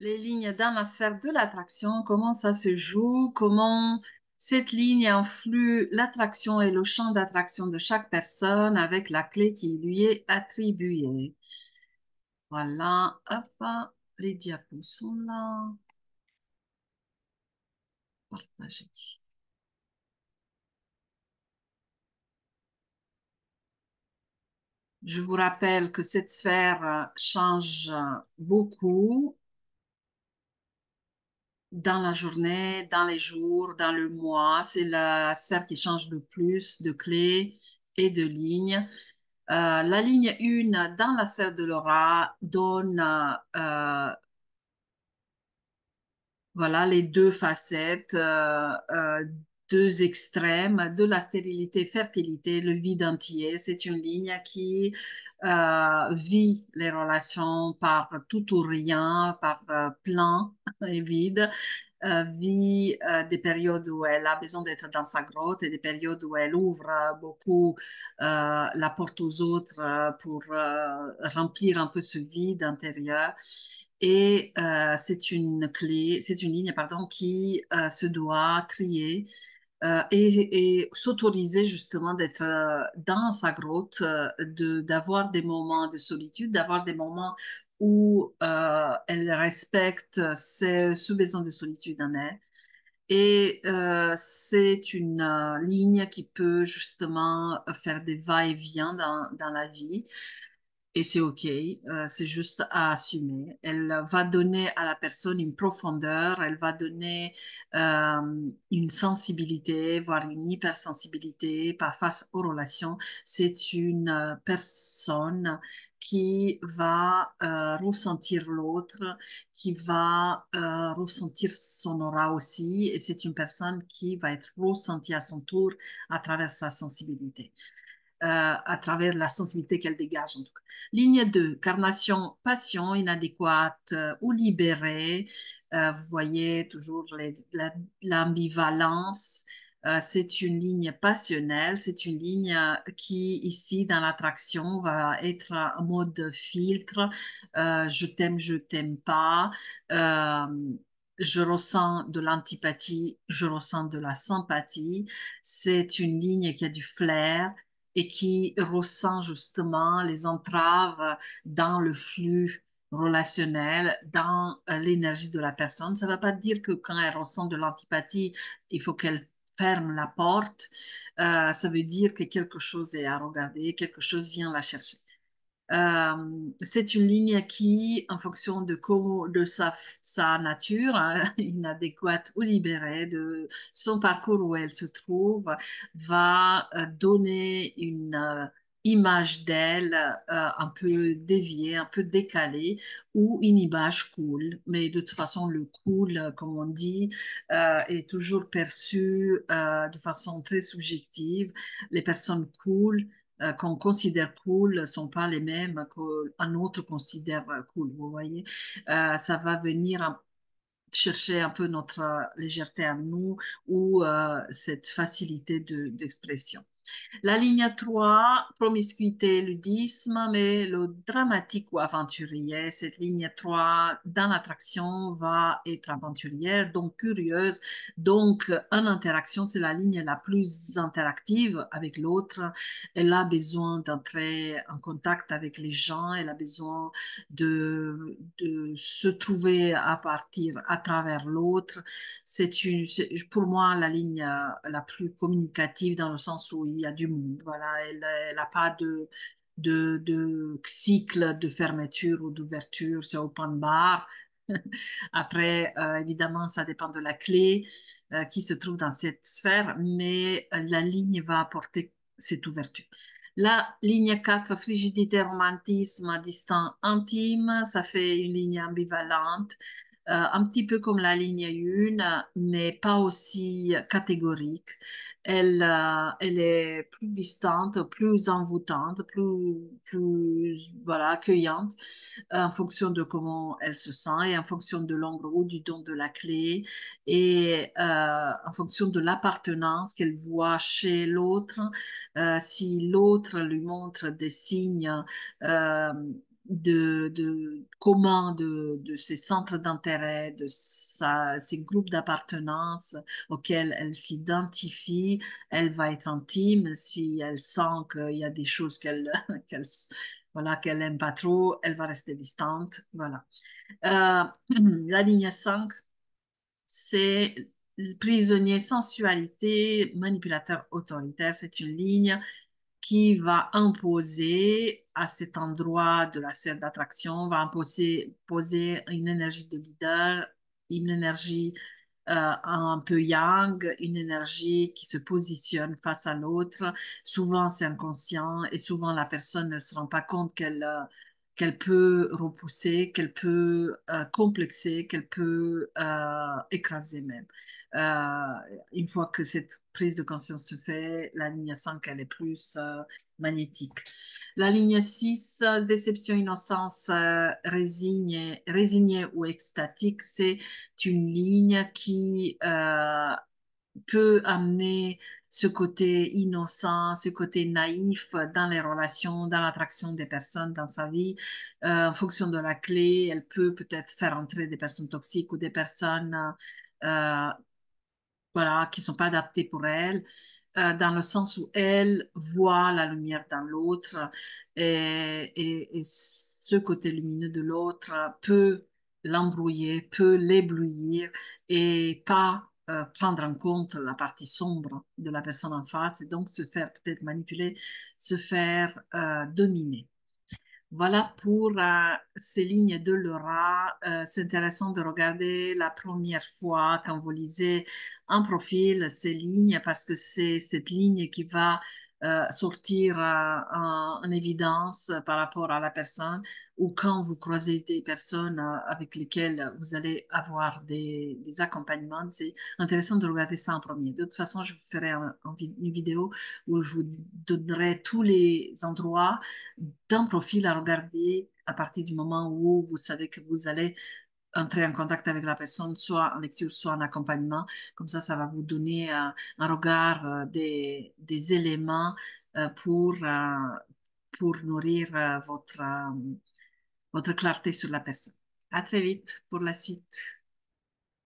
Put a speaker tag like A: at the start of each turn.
A: Les lignes dans la sphère de l'attraction, comment ça se joue, comment cette ligne influe l'attraction et le champ d'attraction de chaque personne avec la clé qui lui est attribuée. Voilà, hop, les diapos sont là. Partager. Je vous rappelle que cette sphère change beaucoup dans la journée, dans les jours, dans le mois. C'est la sphère qui change le plus de clés et de lignes. La ligne 1 dans la sphère de l'aura donne voilà les deux facettes, deux extrêmes de la stérilité, fertilité, le vide entier. C'est une ligne qui vit les relations par tout ou rien, par plein et vide, vit des périodes où elle a besoin d'être dans sa grotte et des périodes où elle ouvre beaucoup la porte aux autres pour remplir un peu ce vide intérieur. Et c'est une ligne, pardon, qui se doit trier et s'autoriser justement d'être dans sa grotte, d'avoir des moments de solitude, d'avoir des moments où elle respecte ce besoin de solitude en elle. Et c'est une ligne qui peut justement faire des va-et-vient dans la vie. Et c'est OK, c'est juste à assumer. Elle va donner à la personne une profondeur, elle va donner une sensibilité, voire une hypersensibilité par face aux relations. C'est une personne qui va ressentir l'autre, qui va ressentir son aura aussi, et c'est une personne qui va être ressentie à son tour à travers sa sensibilité, à travers la sensibilité qu'elle dégage en tout cas. Ligne 2, carnation, passion inadéquate ou libérée. Vous voyez toujours l'ambivalence. C'est une ligne passionnelle, c'est une ligne qui, ici, dans l'attraction, va être en mode filtre. Je t'aime pas. Euh, je ressens de l'antipathie, je ressens de la sympathie. C'est une ligne qui a du flair et qui ressent justement les entraves dans le flux relationnel, dans l'énergie de la personne. Ça ne veut pas dire que quand elle ressent de l'antipathie, il faut qu'elle ferme la porte. Ça veut dire que quelque chose est à regarder, quelque chose vient la chercher. C'est une ligne qui, en fonction de sa nature, hein, inadéquate ou libérée, de son parcours où elle se trouve, va donner une image d'elle un peu déviée, un peu décalée, ou une image cool. Mais de toute façon, le cool, comme on dit, est toujours perçu de façon très subjective. Les personnes cool qu'on considère cool ne sont pas les mêmes qu'un autre considère cool, vous voyez. Ça va venir chercher un peu notre légèreté à nous ou cette facilité d'expression. La ligne 3, promiscuité, ludisme, mais le dramatique ou aventurier. Cette ligne 3 dans l'attraction va être aventurière, donc curieuse. Donc, en interaction, c'est la ligne la plus interactive avec l'autre. Elle a besoin d'entrer en contact avec les gens. Elle a besoin de se trouver à partir à travers l'autre. Pour moi, la ligne la plus communicative dans le sens où il y a du monde. Voilà, elle n'a pas de cycle de fermeture ou d'ouverture, c'est open bar. Après, évidemment, ça dépend de la clé qui se trouve dans cette sphère, mais la ligne va apporter cette ouverture. La ligne 4, frigidité, romantisme, distant, intime, ça fait une ligne ambivalente, un petit peu comme la ligne 1, mais pas aussi catégorique. Elle est plus distante, plus envoûtante, voilà, accueillante en fonction de comment elle se sent et en fonction de l'endroit du don de la clé et en fonction de l'appartenance qu'elle voit chez l'autre. Si l'autre lui montre des signes euh, comment de ses centres d'intérêt, ses groupes d'appartenance auxquels elle s'identifie, elle va être intime. Si elle sent qu'il y a des choses qu'elle, voilà, qu'elle aime pas trop, elle va rester distante. Voilà. Euh, la ligne 5, c'est le prisonnier sensualité, manipulateur autoritaire. C'est une ligne qui va imposer à cet endroit de la sphère d'attraction, va poser une énergie de leader, une énergie un peu yang, une énergie qui se positionne face à l'autre. Souvent, c'est inconscient et souvent, la personne ne se rend pas compte qu'elle peut repousser, qu'elle peut complexer, qu'elle peut écraser même. Une fois que cette prise de conscience se fait, la ligne 5, elle est plus magnétique. La ligne 6, déception, innocence, résigné ou extatique, c'est une ligne qui peut amener ce côté innocent, ce côté naïf dans les relations, dans l'attraction des personnes dans sa vie. En fonction de la clé, elle peut peut-être faire entrer des personnes toxiques ou des personnes euh, voilà, qui sont pas adaptées pour elle, dans le sens où elle voit la lumière dans l'autre et ce côté lumineux de l'autre peut l'embrouiller, peut l'éblouir et pas prendre en compte la partie sombre de la personne en face et donc se faire peut-être manipuler, se faire dominer. Voilà pour ces lignes de l'aura. C'est intéressant de regarder la première fois quand vous lisez un profil, ces lignes, parce que c'est cette ligne qui va sortir en évidence par rapport à la personne ou quand vous croisez des personnes avec lesquelles vous allez avoir des accompagnements. C'est intéressant de regarder ça en premier. De toute façon, je vous ferai une vidéo où je vous donnerai tous les endroits d'un profil à regarder à partir du moment où vous savez que vous allez entrer en contact avec la personne, soit en lecture, soit en accompagnement. Comme ça va vous donner un regard, des éléments pour nourrir votre clarté sur la personne. À très vite pour la suite.